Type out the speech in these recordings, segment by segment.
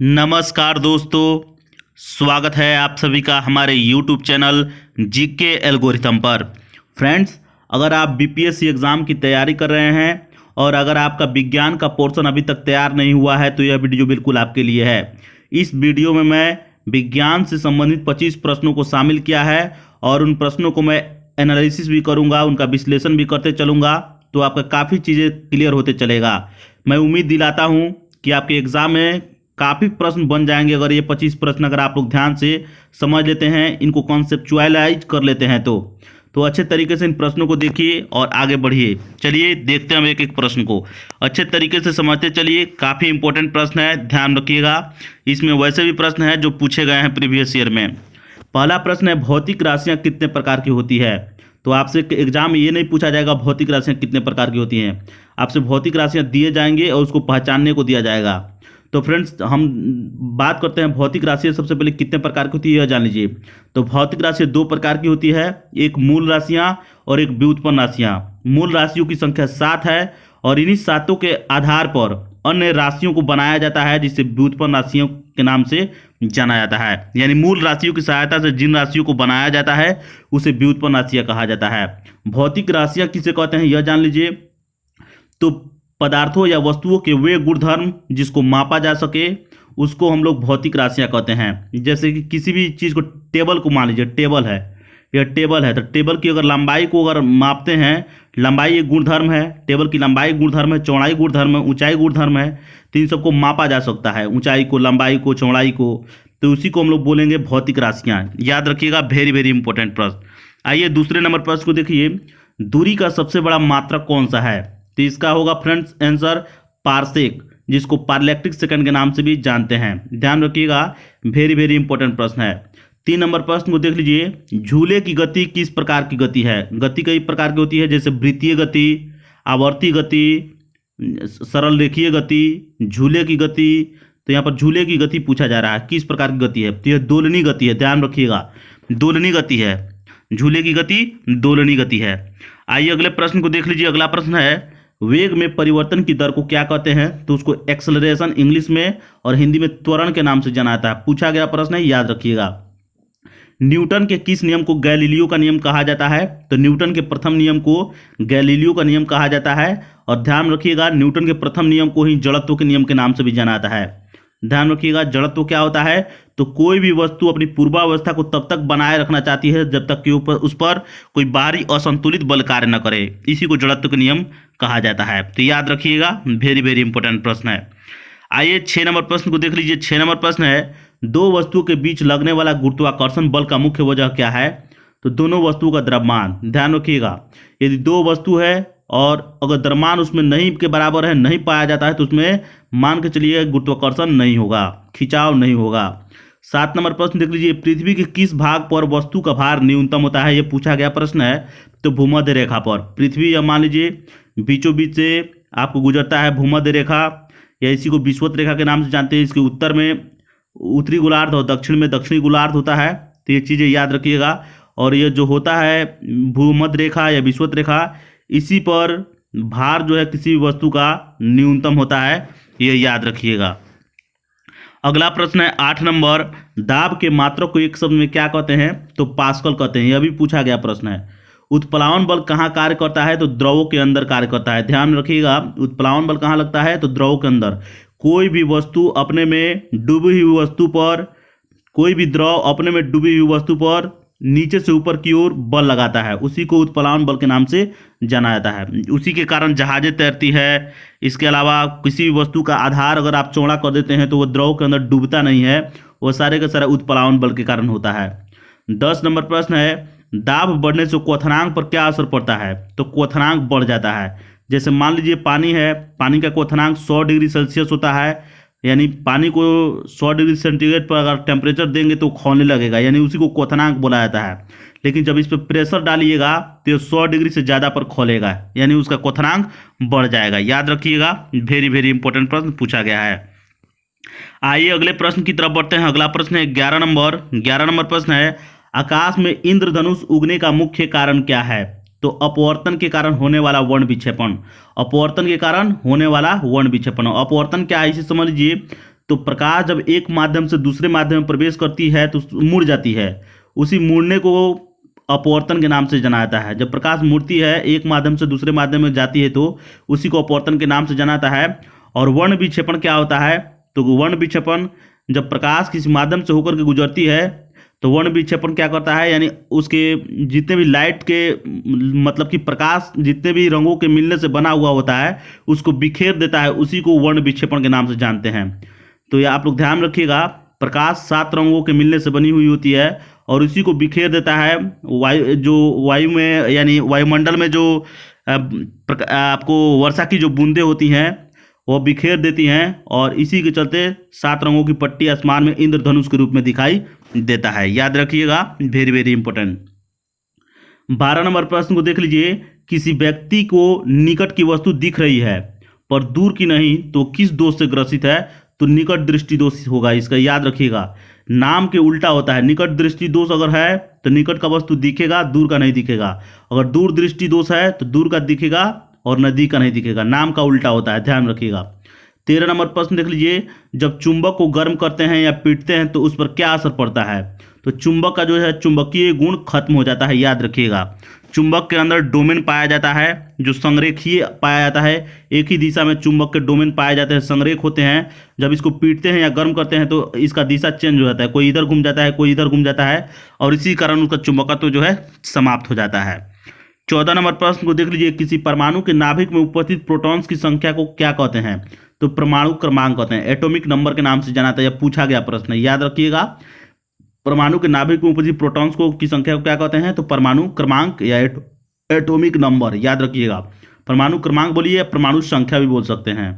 नमस्कार दोस्तों, स्वागत है आप सभी का हमारे YouTube चैनल जीके एल्गोरिथम पर। फ्रेंड्स, अगर आप बीपीएससी एग्ज़ाम की तैयारी कर रहे हैं और अगर आपका विज्ञान का पोर्शन अभी तक तैयार नहीं हुआ है तो यह वीडियो बिल्कुल आपके लिए है। इस वीडियो में मैं विज्ञान से संबंधित 25 प्रश्नों को शामिल किया है और उन प्रश्नों को मैं एनालिसिस भी करूंगा, उनका विश्लेषण भी करते चलूँगा, तो आपका काफ़ी चीज़ें क्लियर होते चलेगा। मैं उम्मीद दिलाता हूँ कि आपके एग्ज़ाम में काफ़ी प्रश्न बन जाएंगे अगर ये 25 प्रश्न अगर आप लोग ध्यान से समझ लेते हैं, इनको कॉन्सेप्चुअलाइज कर लेते हैं तो अच्छे तरीके से इन प्रश्नों को देखिए और आगे बढ़िए। चलिए देखते हैं हम एक एक प्रश्न को अच्छे तरीके से समझते चलिए। काफ़ी इंपॉर्टेंट प्रश्न है, ध्यान रखिएगा। इसमें वैसे भी प्रश्न है जो पूछे गए हैं प्रीवियस ईयर में। पहला प्रश्न है, भौतिक राशियाँ कितने प्रकार की होती है? तो आपसे एग्जाम में ये नहीं पूछा जाएगा भौतिक राशियाँ कितने प्रकार की होती हैं, आपसे भौतिक राशियाँ दिए जाएंगे और उसको पहचानने को दिया जाएगा। तो फ्रेंड्स, हम बात करते हैं भौतिक राशियाँ सबसे पहले कितने प्रकार की होती है यह जान लीजिए। तो भौतिक राशियाँ दो प्रकार की होती है, एक मूल राशियाँ और एक व्युत्पन्न राशियाँ। मूल राशियों की संख्या 7 है और इन्हीं सातों के आधार पर अन्य राशियों को बनाया जाता है जिसे व्युत्पन्न राशियों के नाम से जाना जाता है। यानी मूल राशियों की सहायता से जिन राशियों को बनाया जाता है उसे व्युत्पन्न राशियाँ कहा जाता है। भौतिक राशियाँ किसे कहते हैं यह जान लीजिए। तो पदार्थों या वस्तुओं के वे गुणधर्म जिसको मापा जा सके उसको हम लोग भौतिक राशियाँ कहते हैं। जैसे कि किसी भी चीज़ को, टेबल को मान लीजिए, टेबल है, यह टेबल है, तो टेबल की अगर लंबाई को अगर मापते हैं, लंबाई एक गुणधर्म है, टेबल की लंबाई गुणधर्म है, चौड़ाई गुणधर्म है, ऊंचाई गुणधर्म है, तो इन सबको मापा जा सकता है, ऊंचाई को, लंबाई को, चौड़ाई को, तो उसी को हम लोग बोलेंगे भौतिक राशियाँ। याद रखिएगा, वेरी वेरी इंपॉर्टेंट प्रश्न। आइए दूसरे नंबर प्रश्न को देखिए, दूरी का सबसे बड़ा मात्रक कौन सा है? तो इसका होगा फ्रेंड्स आंसर पारसेक, जिसको पारलैक्टिक सेकंड के नाम से भी जानते हैं। ध्यान रखिएगा, वेरी वेरी इंपॉर्टेंट प्रश्न है। 3 नंबर प्रश्न को देख लीजिए, झूले की गति किस प्रकार की गति है? गति कई प्रकार की होती है, जैसे वृत्तीय गति, आवर्ती गति, सरल रेखीय गति, झूले की गति। तो यहाँ पर झूले की गति पूछा जा रहा है, किस प्रकार की गति है? तो यह दोलनी गति है, ध्यान रखिएगा, दोलनी गति है। झूले की गति दोलनी गति है। आइए अगले प्रश्न को देख लीजिए। अगला प्रश्न है, वेग में परिवर्तन की दर को क्या कहते हैं? तो उसको एक्सेलरेशन इंग्लिश में और हिंदी में त्वरण के नाम से जाना जाता है। पूछा गया प्रश्न है, याद रखिएगा। न्यूटन के किस नियम को गैलीलियो का नियम कहा जाता है? तो न्यूटन के प्रथम नियम को गैलीलियो का नियम कहा जाता है। और ध्यान रखिएगा, न्यूटन के प्रथम नियम को ही जड़त्व के नियम के नाम से भी जाना जाता है। ध्यान रखिएगा, जड़त्व क्या होता है? तो कोई भी वस्तु अपनी पूर्वावस्था को तब तक बनाए रखना चाहती है जब तक कि उस पर कोई बाहरी असंतुलित बल कार्य न करे, इसी को जड़त्व के नियम कहा जाता है। तो याद रखिएगा, वेरी वेरी इंपॉर्टेंट प्रश्न है। आइए 6 नंबर प्रश्न को देख लीजिए। 6 नंबर प्रश्न है, दो वस्तुओं के बीच लगने वाला गुरुत्वाकर्षण बल का मुख्य वजह क्या है? तो दोनों वस्तुओं का द्रव्यमान। ध्यान रखिएगा, यदि दो वस्तु है और अगर द्रव्यमान उसमें नहीं के बराबर है, नहीं पाया जाता है, तो उसमें मान के चलिए गुरुत्वाकर्षण नहीं होगा, खिंचाव नहीं होगा। 7 नंबर प्रश्न देख लीजिए, पृथ्वी के किस भाग पर वस्तु का भार न्यूनतम होता है? यह पूछा गया प्रश्न है। तो भूमध्य रेखा पर। पृथ्वी या मान लीजिए बीचों बीच से आपको गुजरता है भूमध्य रेखा, या इसी को विषुवत रेखा के नाम से जानते हैं। इसके उत्तर में उत्तरी गोलार्ध और दक्षिण में दक्षिणी गोलार्ध होता है। तो ये चीज़ें याद रखिएगा। और ये जो होता है भूमध्य रेखा या विषुवत रेखा, इसी पर भार जो है किसी भी वस्तु का न्यूनतम होता है, ये याद रखिएगा। अगला प्रश्न है 8 नंबर, दाब के मात्रक को एक शब्द में क्या कहते हैं? तो पास्कल कहते हैं। यह भी पूछा गया प्रश्न है। उत्प्लावन बल कहाँ कार्य करता है? तो द्रवों के अंदर कार्य करता है। ध्यान रखिएगा, उत्प्लावन बल कहाँ लगता है? तो द्रवों के अंदर। कोई भी वस्तु अपने में डूबी हुई वस्तु पर, कोई भी द्रव अपने में डूबी हुई वस्तु पर नीचे से ऊपर की ओर बल लगाता है, उसी को उत्प्लावन बल के नाम से जाना जाता है। उसी के कारण जहाजें तैरती है। इसके अलावा किसी भी वस्तु का आधार अगर आप चौड़ा कर देते हैं तो वो द्रव के अंदर डूबता नहीं है, वो सारे का सारा उत्प्लावन बल के कारण होता है। 10 नंबर प्रश्न है, दाब बढ़ने से क्वथनांक पर क्या असर पड़ता है? तो क्वथनांक बढ़ जाता है। जैसे मान लीजिए पानी है, पानी का क्वथनांक 100 डिग्री सेल्सियस होता है, यानी पानी को 100 डिग्री सेंटीग्रेड पर अगर टेम्परेचर देंगे तो खौलने लगेगा, यानी उसी को क्वथनांक बोला जाता है। लेकिन जब इस पर प्रेशर डालिएगा तो ये 100 डिग्री से ज़्यादा पर खौलेगा, यानी उसका क्वथनांक बढ़ जाएगा। याद रखिएगा, वेरी वेरी इंपॉर्टेंट प्रश्न पूछा गया है। आइए अगले प्रश्न की तरफ बढ़ते हैं। अगला प्रश्न है 11 नंबर। 11 नंबर प्रश्न है, आकाश में इंद्रधनुष उगने का मुख्य कारण क्या है? तो अपवर्तन के कारण होने वाला वर्ण विक्षेपण। अपवर्तन के कारण होने वाला वर्ण विक्षेपण। अपवर्तन क्या है इसे समझ लीजिए। तो प्रकाश जब एक माध्यम से दूसरे माध्यम में प्रवेश करती है तो मुड़ जाती है, उसी मुड़ने को अपवर्तन के नाम से जाना जाता है। जब प्रकाश मुड़ती है एक माध्यम से दूसरे माध्यम में जाती है तो उसी को अपवर्तन के नाम से जाना जाता है। और वर्ण विक्षेपण क्या होता है, तो वर्ण विक्षेपण जब प्रकाश किसी माध्यम से होकर के गुजरती है तो वर्ण विक्षेपण क्या करता है, यानी उसके जितने भी लाइट के मतलब कि प्रकाश जितने भी रंगों के मिलने से बना हुआ होता है उसको बिखेर देता है, उसी को वर्ण विक्षेपण के नाम से जानते हैं। तो ये आप लोग ध्यान रखिएगा, प्रकाश 7 रंगों के मिलने से बनी हुई होती है और इसी को बिखेर देता है वायु में, यानी वायुमंडल में जो आपको वर्षा की जो बूंदें होती हैं वो बिखेर देती हैं और इसी के चलते 7 रंगों की पट्टी आसमान में इंद्रधनुष के रूप में दिखाई देता है। याद रखिएगा, वेरी वेरी इंपॉर्टेंट। 12 नंबर प्रश्न को देख लीजिए, किसी व्यक्ति को निकट की वस्तु दिख रही है पर दूर की नहीं तो किस दोष से ग्रसित है, तो निकट दृष्टि दोष होगा इसका। याद रखिएगा, नाम के उल्टा होता है, निकट दृष्टि दोष अगर है तो निकट का वस्तु दिखेगा, दूर का नहीं दिखेगा। अगर दूर दृष्टि दोष है तो दूर का दिखेगा और नदी का नहीं दिखेगा, नाम का उल्टा होता है, ध्यान रखिएगा। 13 नंबर प्रश्न देख लीजिए, जब चुंबक को गर्म करते हैं या पीटते हैं तो उस पर क्या असर पड़ता है, तो चुंबक का जो है चुंबकीय गुण खत्म हो जाता है। याद रखिएगा, चुंबक के अंदर डोमेन पाया जाता है जो संरेखीय पाया जाता है, एक ही दिशा में चुंबक के डोमेन पाए जाते हैं, संरेख होते हैं। जब इसको पीटते हैं या गर्म करते हैं तो इसका दिशा चेंज हो जाता है, कोई इधर घूम जाता है कोई इधर घूम जाता है और इसी कारण उसका चुंबकत्व जो है समाप्त हो जाता है। 14 नंबर प्रश्न को देख लीजिए, किसी परमाणु के नाभिक में उपस्थित प्रोटॉन्स की संख्या को क्या कहते हैं, तो परमाणु क्रमांक कहते हैं, एटॉमिक नंबर के नाम से जाना जाता है। यह पूछा गया प्रश्न है, याद रखिएगा। परमाणु के नाभिक में उपस्थित प्रोटॉन्स को की संख्या को क्या कहते हैं, तो परमाणु क्रमांक या एटॉमिक नंबर। याद रखिएगा, परमाणु क्रमांक बोलिए, परमाणु संख्या भी बोल सकते हैं।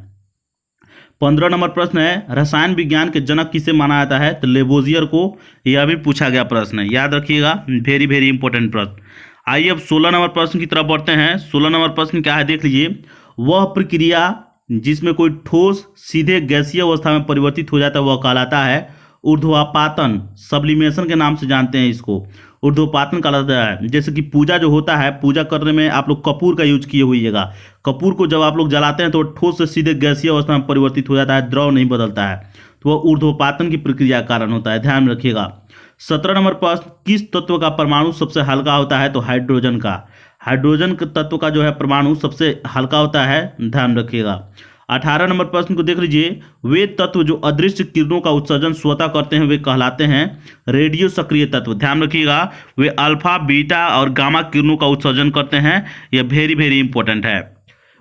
15 नंबर प्रश्न है, रसायन विज्ञान के जनक किसे माना जाता है, तो लेवोजियर को। यह भी पूछा गया प्रश्न है, याद रखिएगा, वेरी वेरी इंपॉर्टेंट प्रश्न। आइए अब 16 नंबर प्रश्न की तरफ बढ़ते हैं। 16 नंबर प्रश्न क्या है देख लीजिए, वह प्रक्रिया जिसमें कोई ठोस सीधे गैसीय अवस्था में परिवर्तित हो जाता है वह कहलाता है ऊर्ध्वापातन, सब्लिमेशन के नाम से जानते हैं इसको, ऊर्ध्वपातन कहलाता है। जैसे कि पूजा जो होता है, पूजा करने में आप लोग कपूर का यूज किए होइएगा, कपूर को जब आप लोग जलाते हैं तो ठोस से सीधे गैसीय अवस्था में परिवर्तित हो जाता है, द्रव नहीं बदलता है, तो वह ऊर्ध्वपातन की प्रक्रिया के कारण होता है, ध्यान रखिएगा। 17 नंबर प्रश्न, किस तत्व का परमाणु सबसे हल्का होता है, तो हाइड्रोजन का। हाइड्रोजन के तत्व का जो है परमाणु सबसे हल्का होता है, ध्यान रखिएगा। 18 नंबर प्रश्न को देख लीजिए, वे तत्व जो अदृश्य किरणों का उत्सर्जन स्वतः करते हैं वे कहलाते हैं रेडियो सक्रिय तत्व। ध्यान रखिएगा, वे अल्फा बीटा और गामा किरणों का उत्सर्जन करते हैं, यह वेरी वेरी इंपॉर्टेंट है।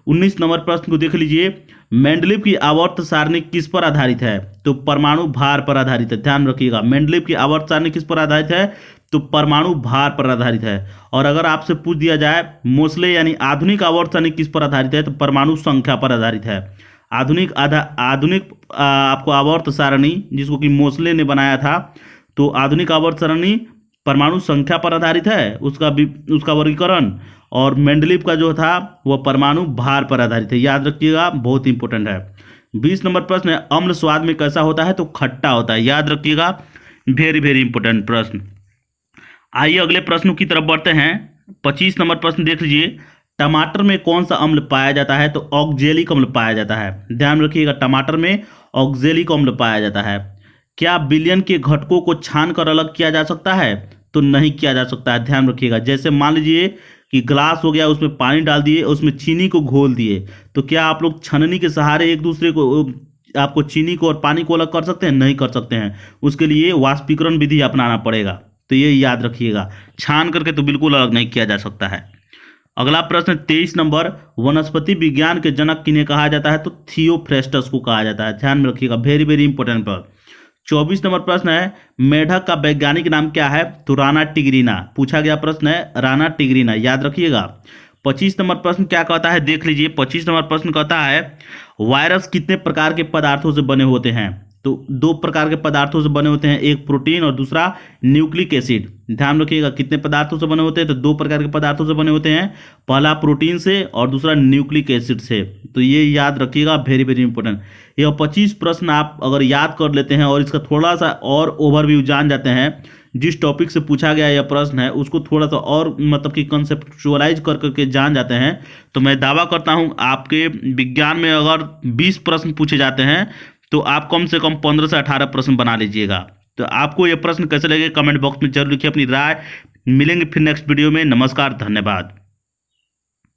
19 नंबर प्रश्न को देख लीजिए, मेंडलीव की आवर्त सारणी किस पर आधारित है, तो परमाणु भार पर आधारित है। ध्यान रखिएगा, मेंडलीव की आवर्त सारणी किस पर आधारित है, तो परमाणु भार पर आधारित है। और अगर आपसे पूछ दिया जाए मोसले यानी आधुनिक आवर्त सारणी किस पर आधारित है, तो परमाणु संख्या पर आधारित है। आधुनिक आपको आवर्त सारणी जिसको कि मोसले ने बनाया था, तो आधुनिक आवर्त सारणी परमाणु संख्या पर आधारित है, उसका वर्गीकरण, और मेंडलीव का जो था वह परमाणु भार पर आधारित है। याद रखिएगा, बहुत इंपॉर्टेंट है। 20 नंबर प्रश्न है, अम्ल स्वाद में कैसा होता है, तो खट्टा होता है। याद रखिएगा, वेरी वेरी इंपॉर्टेंट प्रश्न। आइए अगले प्रश्न की तरफ बढ़ते हैं। 25 नंबर प्रश्न देख लीजिए, टमाटर में कौन सा अम्ल पाया जाता है, तो ऑक्जेलिक अम्ल पाया जाता है। ध्यान रखिएगा, टमाटर में ऑक्जेलिक अम्ल पाया जाता है। क्या बिलियन के घटकों को छान कर अलग किया जा सकता है, तो नहीं किया जा सकता है। ध्यान रखिएगा, जैसे मान लीजिए कि ग्लास हो गया, उसमें पानी डाल दिए, उसमें चीनी को घोल दिए, तो क्या आप लोग छननी के सहारे एक दूसरे को आपको चीनी को और पानी को अलग कर सकते हैं, नहीं कर सकते हैं। उसके लिए वाष्पीकरण विधि अपनाना पड़ेगा, तो ये याद रखिएगा, छान करके तो बिल्कुल अलग नहीं किया जा सकता है। अगला प्रश्न 23 नंबर, वनस्पति विज्ञान के जनक किन्हें कहा जाता है, तो थियोफ्रेस्टस को कहा जाता है। ध्यान रखिएगा, वेरी वेरी इंपॉर्टेंट प्रश्न। 24 नंबर प्रश्न है, मेढक का वैज्ञानिक नाम क्या है, तो राना टिग्रीना। पूछा गया प्रश्न है राना टिग्रीना, याद रखिएगा। 25 नंबर प्रश्न क्या कहता है देख लीजिए। 25 नंबर प्रश्न कहता है, वायरस कितने प्रकार के पदार्थों से बने होते हैं, तो 2 प्रकार के पदार्थों से बने होते हैं, एक प्रोटीन और दूसरा न्यूक्लिक एसिड। ध्यान रखिएगा, कितने पदार्थों से बने होते हैं, तो 2 प्रकार के पदार्थों से बने होते हैं, पहला प्रोटीन से और दूसरा न्यूक्लिक एसिड से। तो ये याद रखिएगा, वेरी वेरी इंपॉर्टेंट। यह 25 प्रश्न आप अगर याद कर लेते हैं और इसका थोड़ा सा और ओवरव्यू जान जाते हैं, जिस टॉपिक से पूछा गया यह प्रश्न है उसको थोड़ा सा और मतलब कि कंसेप्चुअलाइज कर करके जान जाते हैं, तो मैं दावा करता हूँ आपके विज्ञान में अगर 20 प्रश्न पूछे जाते हैं तो आप कम से कम 15 से 18 प्रश्न बना लीजिएगा। तो आपको ये प्रश्न कैसे लगे कमेंट बॉक्स में जरूर लिखिए अपनी राय। मिलेंगे फिर नेक्स्ट वीडियो में। नमस्कार, धन्यवाद।